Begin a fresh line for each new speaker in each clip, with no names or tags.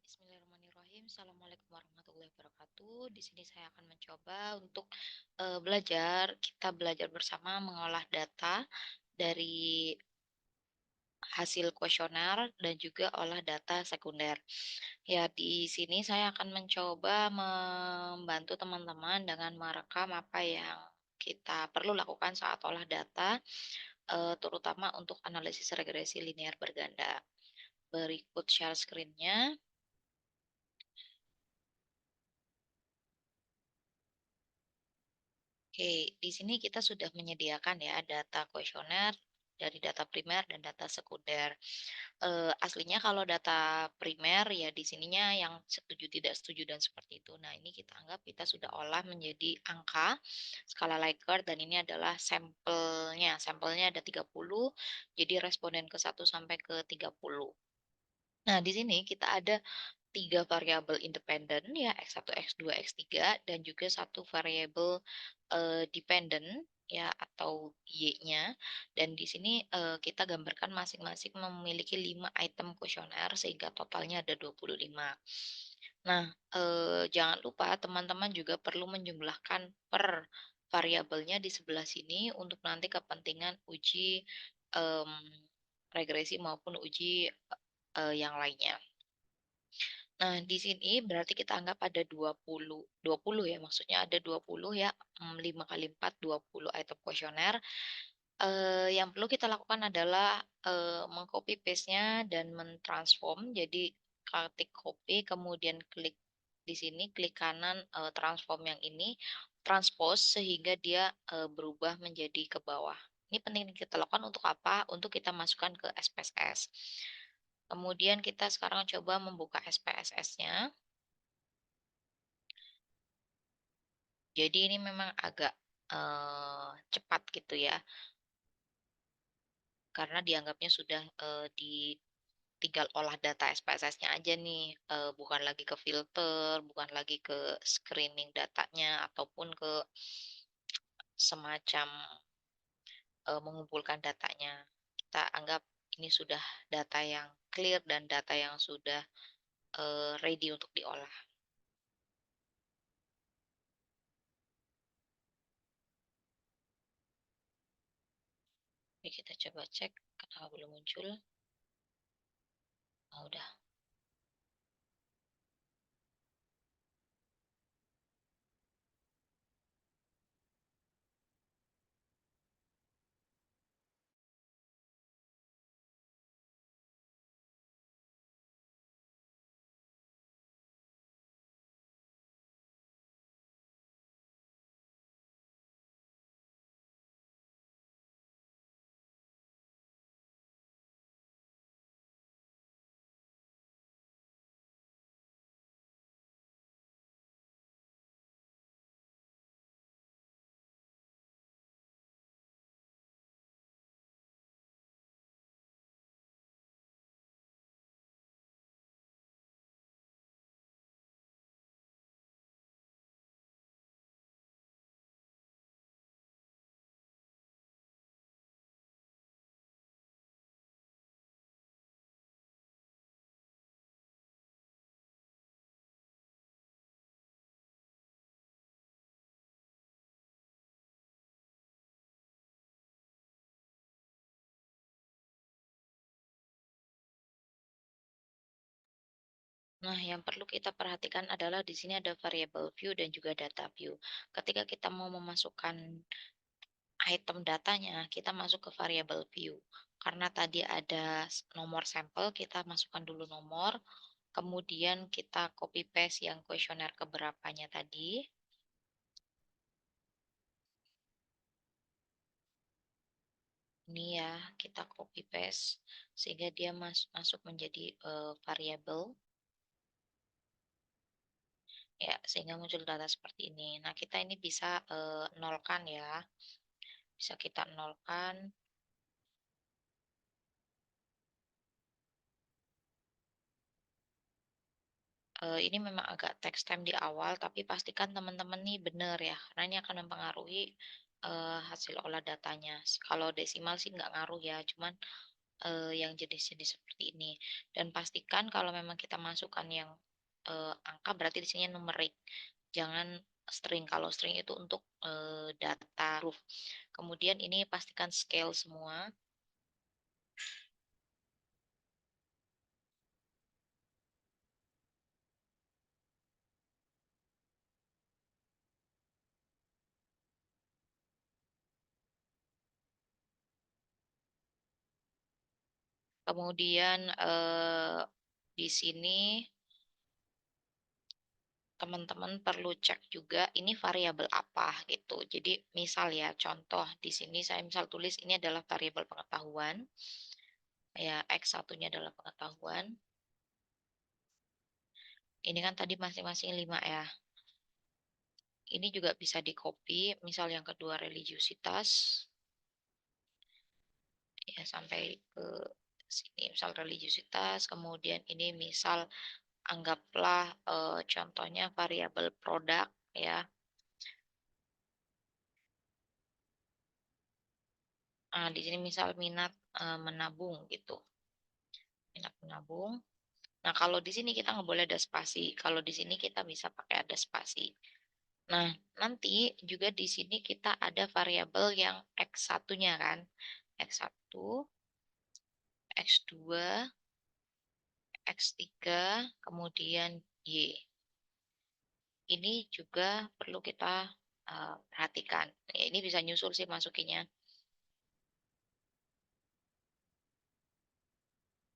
Bismillahirrahmanirrahim. Assalamualaikum warahmatullahi wabarakatuh. Di sini saya akan mencoba untuk kita belajar bersama mengolah data dari hasil kuesioner dan juga olah data sekunder. Ya, di sini saya akan mencoba membantu teman-teman dengan merekam apa yang kita perlu lakukan saat olah data, terutama untuk analisis regresi linear berganda. Berikut share screen-nya. Oke, di sini kita sudah menyediakan ya data kuesioner dari data primer dan data sekunder. Aslinya kalau data primer ya di sininya yang setuju tidak setuju dan seperti itu. Nah, ini kita anggap kita sudah olah menjadi angka skala Likert dan ini adalah sampelnya. Sampelnya ada 30, jadi responden ke 1 sampai ke 30. Nah, di sini kita ada 3 variabel independen ya, X1, X2, X3 dan juga satu variabel, dependen ya atau Y-nya dan di sini, kita gambarkan masing-masing memiliki 5 item kuesioner sehingga totalnya ada 25. Nah, jangan lupa teman-teman juga perlu menjumlahkan per variabelnya di sebelah sini untuk nanti kepentingan uji, regresi maupun uji, yang lainnya. Nah, di sini berarti kita anggap ada 20 ya, maksudnya ada 20 ya, 5 kali 4, 20 item kuesioner. Yang perlu kita lakukan adalah, meng-copy paste-nya dan mentransform. Jadi, ketik copy, kemudian klik di sini, klik kanan, transform yang ini, transpose sehingga dia, berubah menjadi ke bawah. Ini penting kita lakukan untuk apa? Untuk kita masukkan ke SPSS. Kemudian kita sekarang coba membuka SPSS-nya. Jadi ini memang agak, cepat gitu ya, karena dianggapnya sudah, tinggal olah data SPSS-nya aja nih, bukan lagi ke filter, bukan lagi ke screening datanya, ataupun ke semacam, mengumpulkan datanya. Kita anggap ini sudah data yang clear dan data yang sudah, ready untuk diolah. Oke, kita coba cek kenapa belum muncul. Oh, udah. Nah, yang perlu kita perhatikan adalah di sini ada variable view dan juga data view. Ketika kita mau memasukkan item datanya, kita masuk ke variable view. Karena tadi ada nomor sampel, kita masukkan dulu nomor, kemudian kita copy paste yang kuesioner keberapanya tadi. Ini ya, kita copy paste sehingga dia masuk menjadi variabel. Ya, sehingga muncul data seperti ini. Nah, kita ini bisa nolkan ya. Bisa kita nolkan. Ini memang agak text time di awal, tapi pastikan teman-teman nih benar ya, karena ini akan mempengaruhi hasil olah datanya. Kalau desimal sih nggak ngaruh ya, cuman yang jenis-jenis seperti ini. Dan pastikan kalau memang kita masukkan yang angka berarti di sini numerik, jangan string. Kalau string itu untuk data huruf. Kemudian ini pastikan scale semua. Kemudian di sini teman-teman perlu cek juga ini variabel apa gitu. Jadi misal ya contoh di sini saya misal tulis ini adalah variabel pengetahuan. Ya, X satunya adalah pengetahuan. Ini kan tadi masing-masing 5 ya. Ini juga bisa di-copy, misal yang kedua religiusitas. Ya, sampai ke sini misal religiusitas, kemudian ini misal anggaplah contohnya variabel produk ya. Nah, di sini misal minat menabung gitu. Minat menabung. Nah, kalau di sini kita nggak boleh ada spasi. Kalau di sini kita bisa pakai ada spasi. Nah, nanti juga di sini kita ada variabel yang X satunya kan. X satu, X dua, X tiga, kemudian Y. Ini juga perlu kita perhatikan. Ya, ini bisa nyusul sih masukinnya.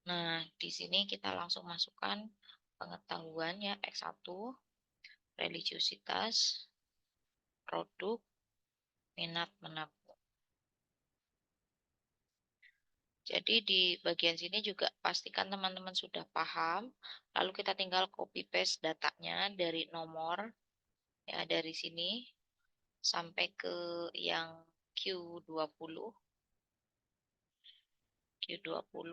Nah, di sini kita langsung masukkan pengetahuan ya X1, religiusitas, produk, minat menabung. Jadi di bagian sini juga pastikan teman-teman sudah paham. Lalu kita tinggal copy paste datanya dari nomor ya dari sini sampai ke yang Q20. Q20.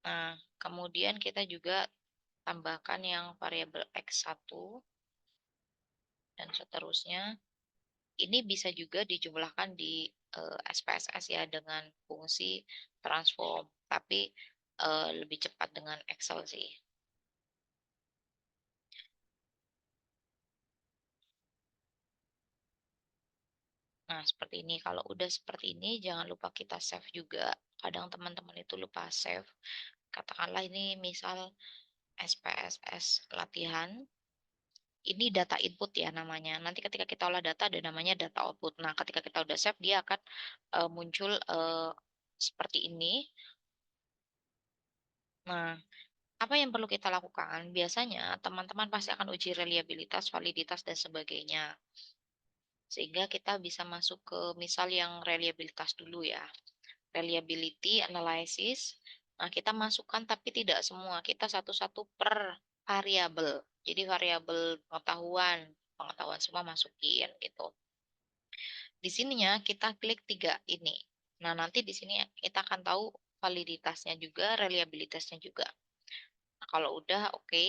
Nah, kemudian kita juga tambahkan yang variabel X1 dan seterusnya. Ini bisa juga dijumlahkan di SPSS ya dengan fungsi transform, tapi lebih cepat dengan Excel sih. Nah, seperti ini. Kalau udah seperti ini, jangan lupa kita save juga. Kadang teman-teman itu lupa save. Katakanlah ini misal SPSS latihan. Ini data input ya namanya. Nanti ketika kita olah data ada namanya data output. Nah, ketika kita udah save, dia akan muncul seperti ini. Nah, apa yang perlu kita lakukan? Biasanya teman-teman pasti akan uji reliabilitas, validitas, dan sebagainya. Sehingga kita bisa masuk ke misal yang reliabilitas dulu ya. Reliability analysis. Nah, kita masukkan tapi tidak semua. Kita satu-satu per variabel. Jadi variabel pengetahuan, pengetahuan semua masukin gitu. Di sininya kita klik 3 ini. Nah, nanti di sini kita akan tahu validitasnya juga, reliabilitasnya juga. Nah, kalau udah oke.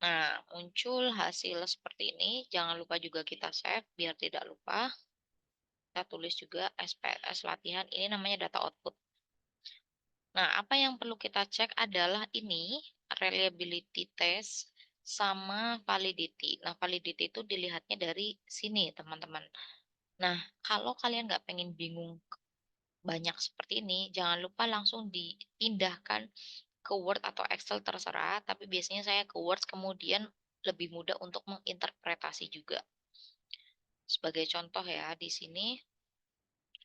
Nah, muncul hasil seperti ini. Jangan lupa juga kita save biar tidak lupa. Kita tulis juga SPSS latihan. Ini namanya data output. Nah, apa yang perlu kita cek adalah ini reliability test sama validity. Nah, validity itu dilihatnya dari sini, teman-teman. Nah, kalau kalian nggak pengen bingung banyak seperti ini, jangan lupa langsung dipindahkan ke Word atau Excel terserah, tapi biasanya saya ke Word kemudian lebih mudah untuk menginterpretasi juga. Sebagai contoh ya, di sini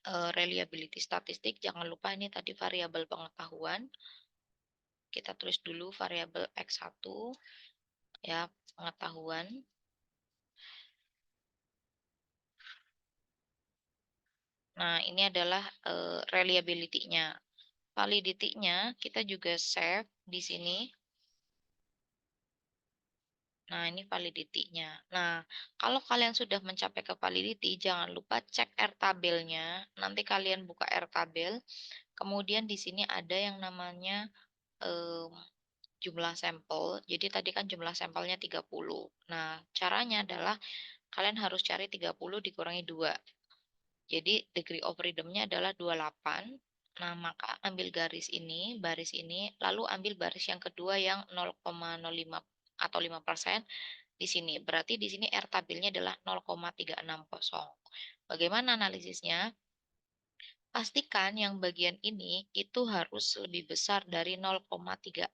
reliability statistik, jangan lupa ini tadi variabel pengetahuan. Kita tulis dulu variabel X1 ya, pengetahuan. Nah, ini adalah reliability-nya. Validity-nya kita juga save di sini. Nah, ini validity-nya. Nah, kalau kalian sudah mencapai ke validity, jangan lupa cek R-tabelnya. Nanti kalian buka R-tabel, kemudian di sini ada yang namanya eh, jumlah sampel. Jadi tadi kan jumlah sampelnya 30. Nah, caranya adalah kalian harus cari 30 dikurangi 2. Jadi degree of freedom-nya adalah 28. Nah, maka ambil garis ini, baris ini, lalu ambil baris yang kedua yang 0,05 atau 5% di sini. Berarti di sini R tabelnya adalah 0,360. Bagaimana analisisnya? Pastikan yang bagian ini itu harus lebih besar dari 0,360.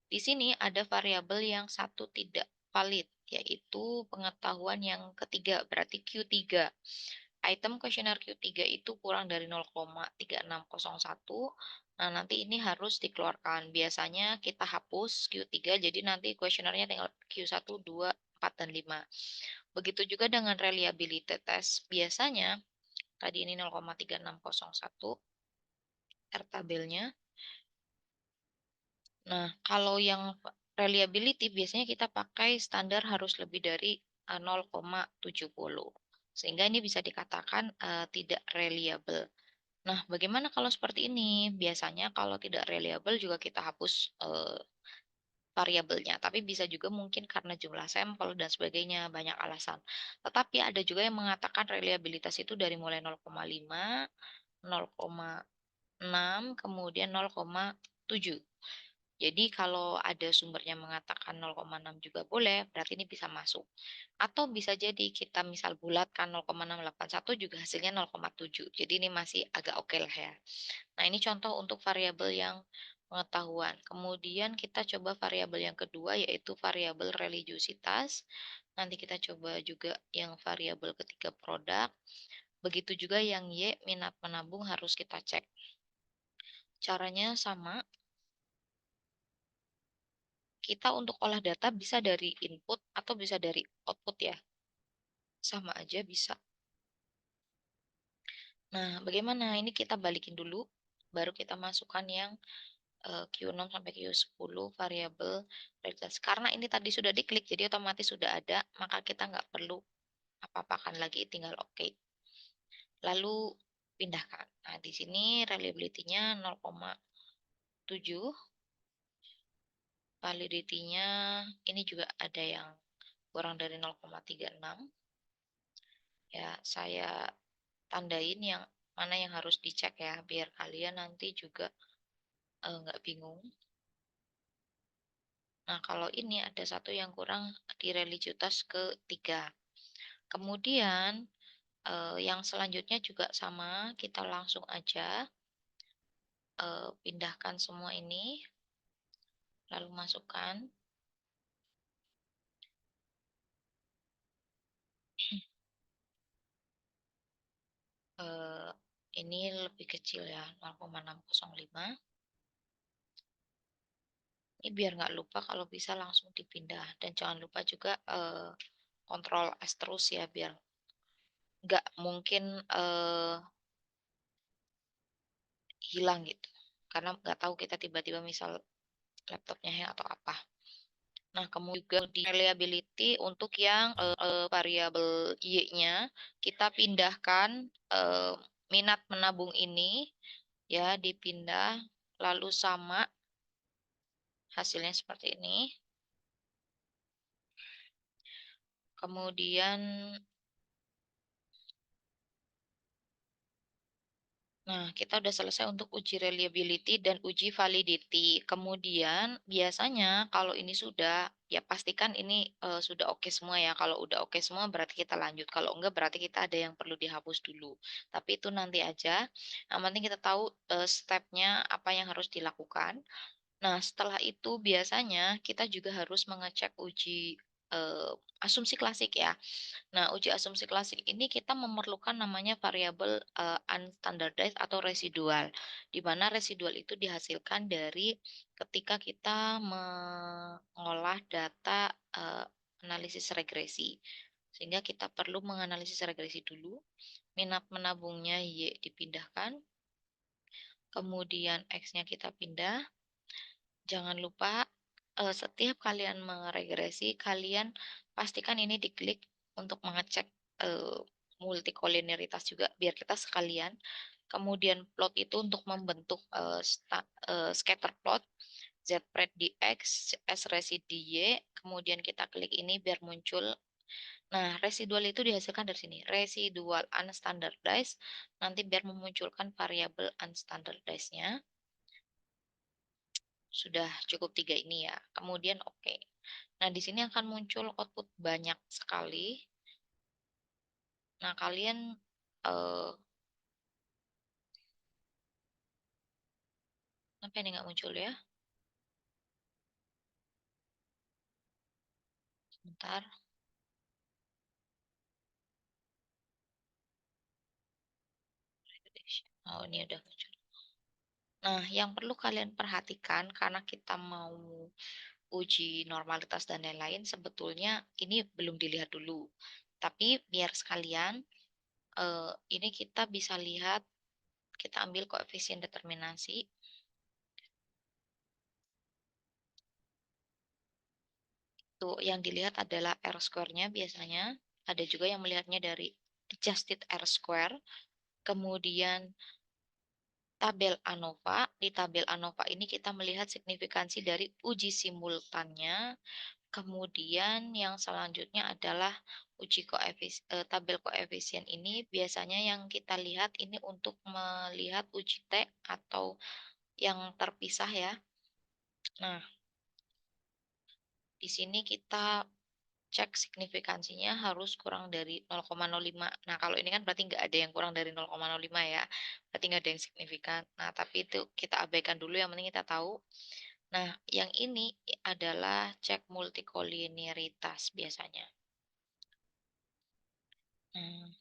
Di sini ada variabel yang satu tidak valid, yaitu pengetahuan yang ketiga, berarti Q3. Item kuesioner Q3 itu kurang dari 0,3601. Nah, nanti ini harus dikeluarkan. Biasanya kita hapus Q3, jadi nanti kuesionernya tinggal Q1, 2, 4, dan 5. Begitu juga dengan reliability test. Biasanya, tadi ini 0,3601 R tabelnya. Nah, kalau yang reliability biasanya kita pakai standar harus lebih dari 0,70. Sehingga ini bisa dikatakan tidak reliable. Nah, bagaimana kalau seperti ini? Biasanya kalau tidak reliable juga kita hapus variabelnya, tapi bisa juga mungkin karena jumlah sampel dan sebagainya, banyak alasan. Tetapi ada juga yang mengatakan reliabilitas itu dari mulai 0,5, 0,6, kemudian 0,7. Jadi kalau ada sumbernya mengatakan 0,6 juga boleh, berarti ini bisa masuk. Atau bisa jadi kita misal bulatkan 0,681 juga hasilnya 0,7. Jadi ini masih agak oke lah ya. Nah, ini contoh untuk variabel yang pengetahuan. Kemudian kita coba variabel yang kedua yaitu variabel religiusitas. Nanti kita coba juga yang variabel ketiga produk. Begitu juga yang Y, minat menabung harus kita cek. Caranya sama, kita untuk olah data bisa dari input atau bisa dari output ya. Sama aja bisa. Nah, bagaimana? Ini kita balikin dulu. Baru kita masukkan yang Q6 sampai Q10 variabel realitas. Karena ini tadi sudah diklik, jadi otomatis sudah ada, maka kita nggak perlu apa-apakan lagi, tinggal oke. Lalu pindahkan. Nah, di sini reliability-nya 0,7, validity-nya ini juga ada yang kurang dari 0,36. Ya, saya tandain yang mana yang harus dicek ya, biar kalian nanti juga nggak bingung. Nah, kalau ini ada satu yang kurang di religiusitas ketiga. Kemudian yang selanjutnya juga sama, kita langsung aja pindahkan semua ini, lalu masukkan. Eh, ini lebih kecil ya, 0,605. Ini biar nggak lupa kalau bisa langsung dipindah. Dan jangan lupa juga kontrol S terus ya, biar nggak mungkin hilang gitu. Karena nggak tahu kita tiba-tiba misal laptopnya hang atau apa. Nah, kemudian juga di reliability untuk yang variabel Y-nya kita pindahkan minat menabung ini ya dipindah lalu sama hasilnya seperti ini. Kemudian nah, kita udah selesai untuk uji reliability dan uji validity. Kemudian, biasanya kalau ini sudah, ya pastikan ini sudah oke semua ya. Kalau udah oke semua berarti kita lanjut. Kalau enggak berarti kita ada yang perlu dihapus dulu. Tapi itu nanti aja. Yang penting kita tahu stepnya apa yang harus dilakukan. Nah, setelah itu biasanya kita juga harus mengecek uji asumsi klasik ya. Nah, uji asumsi klasik ini kita memerlukan namanya variabel unstandardized atau residual, di mana residual itu dihasilkan dari ketika kita mengolah data analisis regresi. Sehingga kita perlu menganalisis regresi dulu, minat menabungnya Y dipindahkan, kemudian X-nya kita pindah. Jangan lupa setiap kalian meregresi, kalian pastikan ini diklik untuk mengecek eh, multikoliniaritas juga biar kita sekalian. Kemudian plot itu untuk membentuk scatter plot, Z-pred di X, S-resi di Y. Kemudian kita klik ini biar muncul Nah, residual itu dihasilkan dari sini, residual unstandardized, nanti biar memunculkan variabel unstandardized-nya, sudah cukup 3 ini ya, kemudian oke. Nah, di sini akan muncul output banyak sekali. Nah, kalian, eee, kenapa ini nggak muncul ya? Sebentar, oh ini udah muncul. Nah, yang perlu kalian perhatikan karena kita mau uji normalitas dan lain-lain, sebetulnya ini belum dilihat dulu. Tapi biar sekalian, ini kita bisa lihat, kita ambil koefisien determinasi, tuh yang dilihat adalah R-square-nya biasanya, ada juga yang melihatnya dari adjusted R-square, kemudian tabel ANOVA. Di tabel ANOVA ini kita melihat signifikansi dari uji simultannya. Kemudian yang selanjutnya adalah tabel koefisien ini biasanya yang kita lihat ini untuk melihat uji T atau yang terpisah ya. Nah, di sini kita cek signifikansinya harus kurang dari 0,05. Nah, kalau ini kan berarti nggak ada yang kurang dari 0,05 ya. Berarti nggak ada yang signifikan. Nah, tapi itu kita abaikan dulu, yang penting kita tahu. Nah, yang ini adalah cek multikolinearitas biasanya. Nah,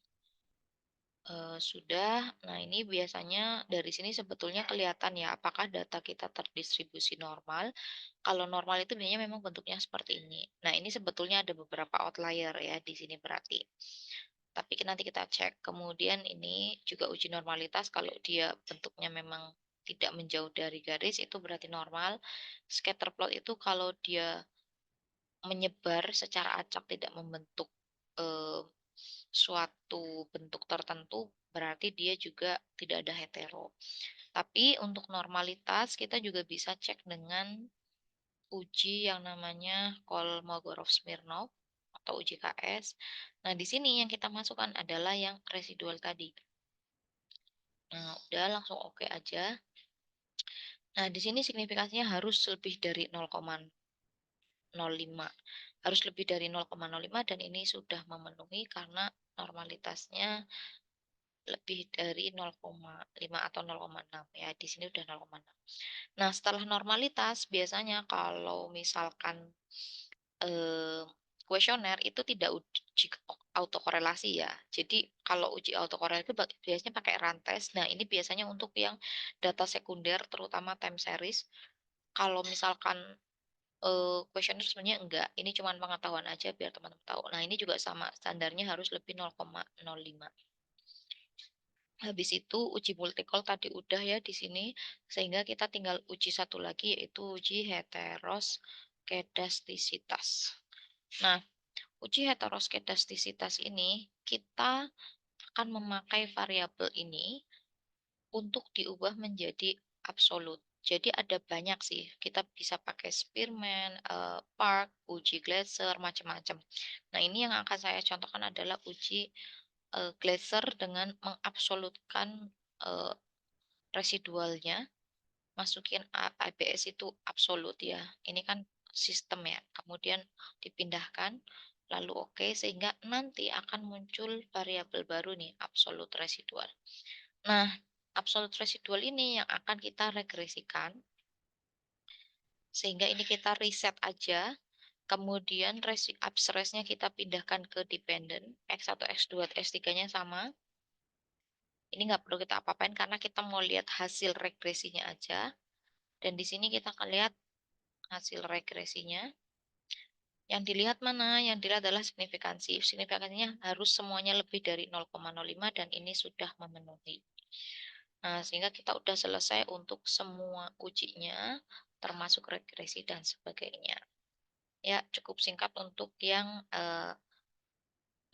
sudah. Nah, ini biasanya dari sini sebetulnya kelihatan ya, apakah data kita terdistribusi normal. Kalau normal itu biasanya memang bentuknya seperti ini. Nah, ini sebetulnya ada beberapa outlier ya di sini berarti. Tapi nanti kita cek. Kemudian ini juga uji normalitas, kalau dia bentuknya memang tidak menjauh dari garis itu berarti normal. Scatter plot itu kalau dia menyebar secara acak tidak membentuk eh, suatu bentuk tertentu, berarti dia juga tidak ada hetero. Tapi untuk normalitas kita juga bisa cek dengan uji yang namanya Kolmogorov-Smirnov atau uji KS. Nah, di sini yang kita masukkan adalah yang residual tadi. Nah, udah langsung oke aja. Nah, di sini signifikansinya harus lebih dari 0,05. Harus lebih dari 0,05 dan ini sudah memenuhi karena normalitasnya lebih dari 0,5 atau 0,6 ya. Di sini udah 0,6. Nah, setelah normalitas biasanya kalau misalkan eh, kuesioner itu tidak uji autokorelasi ya. Jadi kalau uji autokorelasi itu biasanya pakai rantes. Nah, ini biasanya untuk yang data sekunder terutama time series. Kalau misalkan kuesioner sebenarnya enggak, ini cuma pengetahuan aja biar teman-teman tahu. Nah, ini juga sama, standarnya harus lebih 0,05. Habis itu uji multicol tadi udah ya di sini, sehingga kita tinggal uji satu lagi yaitu uji heteroskedastisitas. Nah, uji heteroskedastisitas ini kita akan memakai variabel ini untuk diubah menjadi absolut. Jadi ada banyak sih, kita bisa pakai Spearman, Park, uji Glasser, macam-macam. Nah, ini yang akan saya contohkan adalah uji Glasser dengan mengabsolutkan eh, residualnya, masukin ABS itu absolut ya. Ini kan sistem ya. Kemudian dipindahkan, lalu oke, sehingga nanti akan muncul variabel baru nih, absolut residual. Nah, absolut residual ini yang akan kita regresikan, sehingga ini kita reset aja. Kemudian upstresnya kita pindahkan ke dependent, X1, X2, X3-nya sama. Ini nggak perlu kita apa-apain karena kita mau lihat hasil regresinya aja. Dan di sini kita akan lihat hasil regresinya. Yang dilihat mana? Yang dilihat adalah signifikansi. Signifikansinya harus semuanya lebih dari 0,05 dan ini sudah memenuhi. Nah, sehingga kita udah selesai untuk semua ujinya, termasuk regresi dan sebagainya. Ya, cukup singkat untuk yang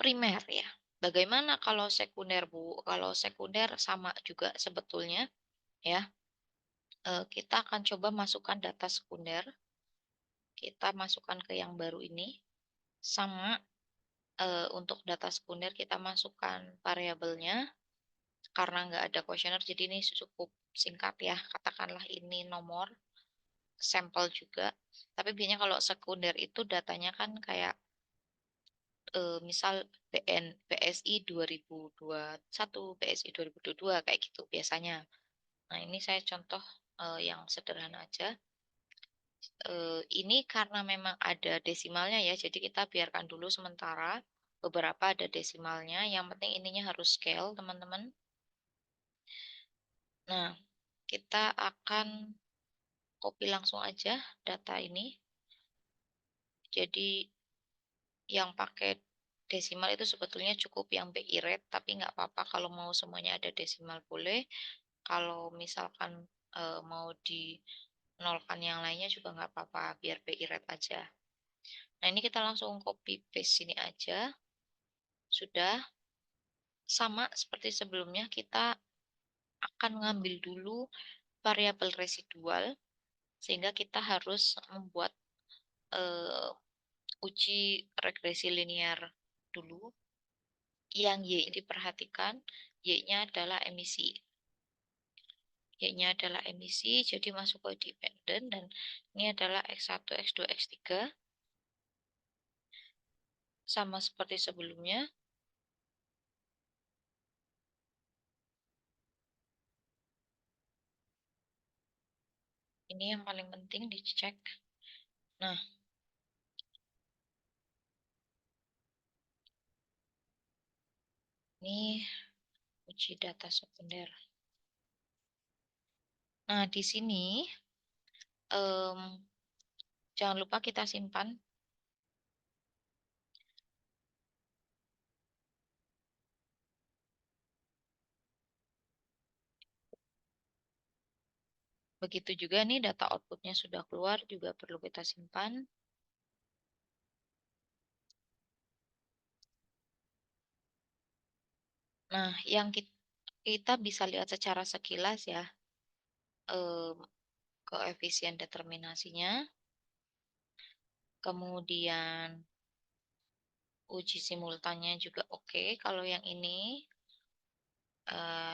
primer ya. Bagaimana kalau sekunder, Bu? Kalau sekunder sama juga sebetulnya ya. Kita akan coba masukkan data sekunder. Kita masukkan ke yang baru ini. Sama, Untuk data sekunder kita masukkan variabelnya, karena nggak ada kuesioner jadi ini cukup singkat ya, katakanlah ini nomor, sampel juga. Tapi biasanya kalau sekunder itu datanya kan kayak, misal PSI 2021, PSI 2022 kayak gitu biasanya. Nah ini saya contoh, yang sederhana aja. Ini karena memang ada desimalnya ya, jadi kita biarkan dulu sementara, beberapa ada desimalnya, yang penting ininya harus scale teman-teman. Nah, kita akan copy langsung aja data ini. Jadi yang pakai desimal itu sebetulnya cukup yang BI rate, tapi nggak apa-apa kalau mau semuanya ada desimal boleh. Kalau misalkan mau dinolkan yang lainnya juga nggak apa-apa, biar BI rate aja. Nah ini kita langsung copy paste sini aja. Sudah sama seperti sebelumnya, kita akan ngambil dulu variabel residual, sehingga kita harus membuat eh, uji regresi linear dulu. Yang Y diperhatikan, Y-nya adalah emisi. Y-nya adalah emisi, jadi masuk ke dependent, dan ini adalah X1, X2, X3. Sama seperti sebelumnya. Ini yang paling penting dicek. Nah, ini uji data sekunder. Nah, di sini em, jangan lupa kita simpan. Begitu juga nih data outputnya sudah keluar, juga perlu kita simpan. Nah, yang kita bisa lihat secara sekilas ya, em, koefisien determinasinya, kemudian uji simultannya juga oke. Kalau yang ini,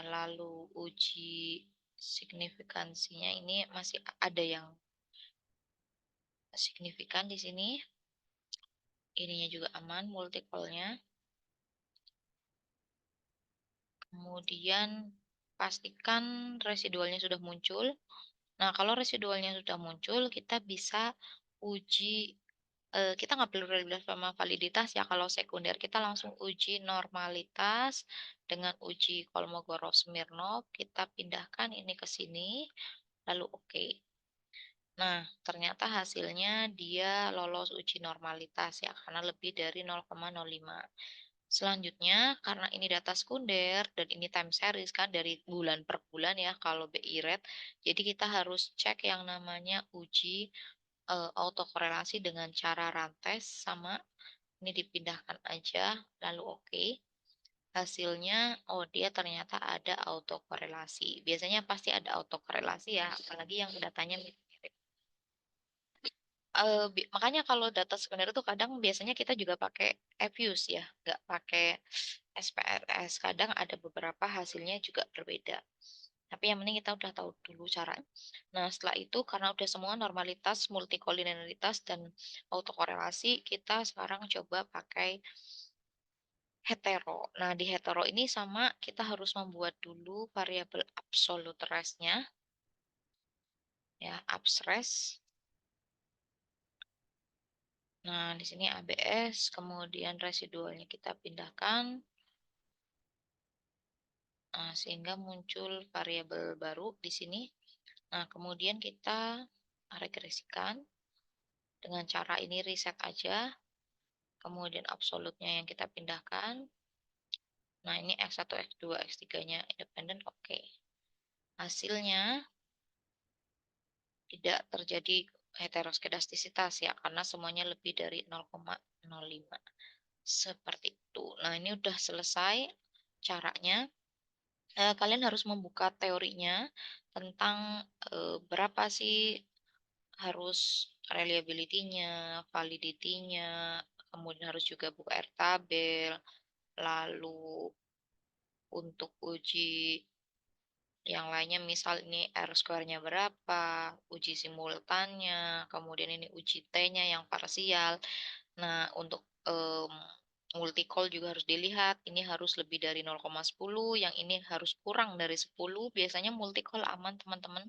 lalu uji signifikansinya ini masih ada yang signifikan di sini. Ininya juga aman, multiple-nya. Kemudian pastikan residualnya sudah muncul. Nah, kalau residualnya sudah muncul, kita bisa uji, kita nggak perlu relief sama validitas ya. Kalau sekunder, kita langsung uji normalitas dengan uji Kolmogorov-Smirnov. Kita pindahkan ini ke sini, lalu oke. Nah, ternyata hasilnya dia lolos uji normalitas ya, karena lebih dari 0,05. Selanjutnya, karena ini data sekunder dan ini time series kan dari bulan per bulan ya kalau BI rate, jadi kita harus cek yang namanya uji autokorelasi dengan cara rantes sama ini dipindahkan aja lalu oke. Hasilnya, oh dia ternyata ada autokorelasi. Biasanya pasti ada autokorelasi ya, apalagi yang datanya mirip-mirip. Makanya kalau data sekunder itu kadang biasanya kita juga pakai Fuse ya, nggak pakai SPSS. Kadang ada beberapa hasilnya juga berbeda. Tapi yang penting kita udah tahu dulu cara. Nah, setelah itu karena udah semua normalitas, multikolinearitas, dan autokorelasi, kita sekarang coba pakai hetero. Nah, di hetero ini sama kita harus membuat dulu variabel absolute rest-nya, ya, abs rest. Nah, di sini ABS, kemudian residualnya kita pindahkan, nah, sehingga muncul variabel baru di sini. Nah, kemudian kita regresikan dengan cara ini reset aja, kemudian absolutnya yang kita pindahkan. Nah, ini X1, X2, X3-nya independen, oke. Hasilnya tidak terjadi heteroskedastisitas ya, karena semuanya lebih dari 0,05. Seperti itu. Nah, ini udah selesai caranya. Kalian harus membuka teorinya tentang berapa sih harus reliability-nya, validity-nya, kemudian harus juga buka airtabel, lalu untuk uji yang lainnya misal ini R-square-nya berapa, uji simultannya, kemudian ini uji T-nya yang parsial. Nah, untuk, multi-call juga harus dilihat, ini harus lebih dari 0,10, yang ini harus kurang dari 10, biasanya multi-call aman, teman-teman.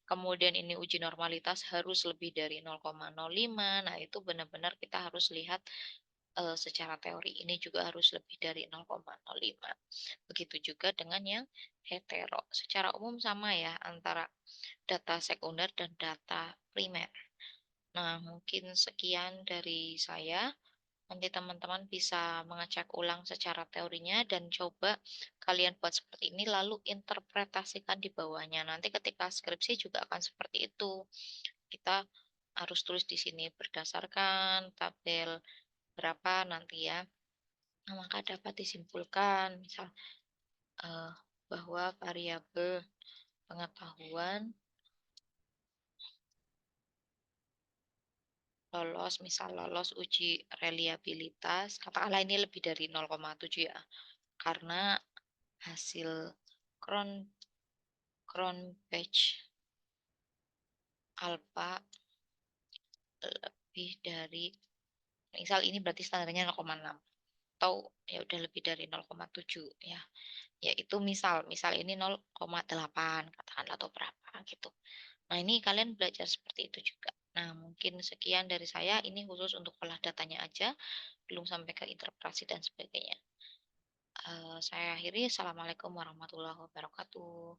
Kemudian ini uji normalitas harus lebih dari 0,05. Nah, itu benar-benar kita harus lihat, secara teori ini juga harus lebih dari 0,05. Begitu juga dengan yang hetero. Secara umum sama ya antara data sekunder dan data primer. Nah, mungkin sekian dari saya. Nanti teman-teman bisa mengecek ulang secara teorinya dan coba kalian buat seperti ini lalu interpretasikan di bawahnya. Nanti ketika skripsi juga akan seperti itu. Kita harus tulis di sini berdasarkan tabel berapa nanti ya. Nah, maka dapat disimpulkan misal eh, bahwa variabel pengetahuan lolos, misal lolos uji reliabilitas, katakanlah ini lebih dari 0,7 ya, karena hasil Cron Cronpach alpha lebih dari, misal ini berarti standarnya 0,6 atau ya udah lebih dari 0,7 ya. Yaitu misal ini 0,8 katakanlah atau berapa gitu. Nah, ini kalian belajar seperti itu juga. Nah, mungkin sekian dari saya, ini khusus untuk olah datanya aja, belum sampai ke interpretasi dan sebagainya. Saya akhiri, assalamualaikum warahmatullahi wabarakatuh.